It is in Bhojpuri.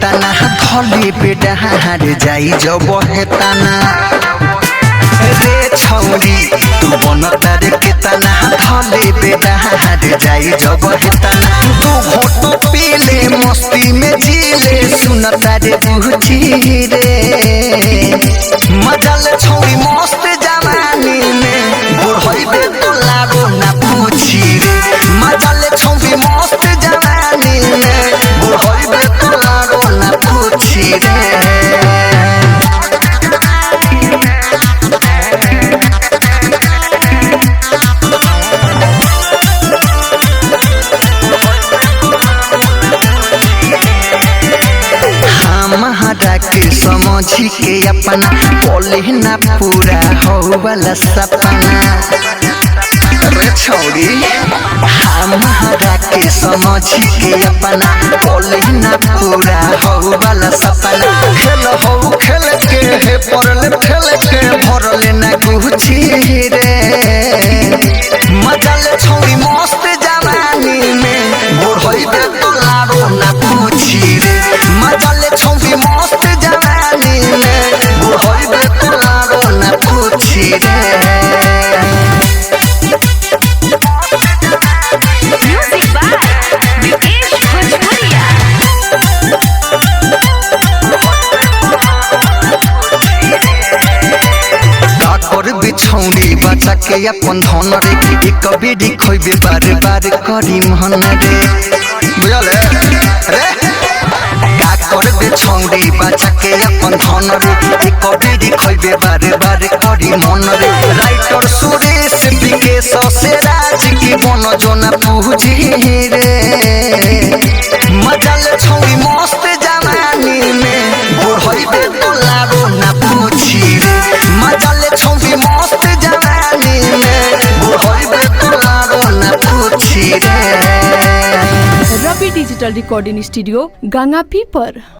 तना थले बेटा हार जाई जब हेताना रे छौरी तू बनता रे केतना थले बेटा हार जाई जब हेताना तू घोटो पीले मस्ती में जीले सुनता रे बुझी रे मजा ले छौरी मस्त जवानी में बुढ़ई बे तो लागो ना पूछी रे मजा ले छौरी मस्त जवानी में बुढ़ई बे तो लागो ना पूछी रे महारा के समझी के अपना बोले ना पूरा हो वाला सपना रे छौरी महारा के समझी के अपना बोले ना पूरा हो वाला सपना खेल के हे परले खेल के भरले ना गुची रे मजा ले छौरी मस्त जवानी में बुढ़ई बे तो लाडो ना पूछी रे मजा ले छौरी मस्त जवानी में बुढ़ई बे तो लाडो ना पूछी रे Music by Vikesh Bhojpuria. काकर बिछौरी बचा के अपन धन रे एक बेरी खोइबे बार बार करी मन रे बुझले रे काकर बिछौरी बचा के अपन धन रे एक बेरी खोइबे बार बार करी मन रे राइटर सुरेश विकेश से राज की बन जो ना पूजी रे मजा ले छौरी मस्त जवानी में बुढ़ई बे तो लाडो ना पूछी रे मजा ले छौरी मस्त जवानी में बुढ़ई बे तो लाडो ना पूछी रे रवि डिजिटल रिकॉर्डिंग स्टूडियो गंगापी पर।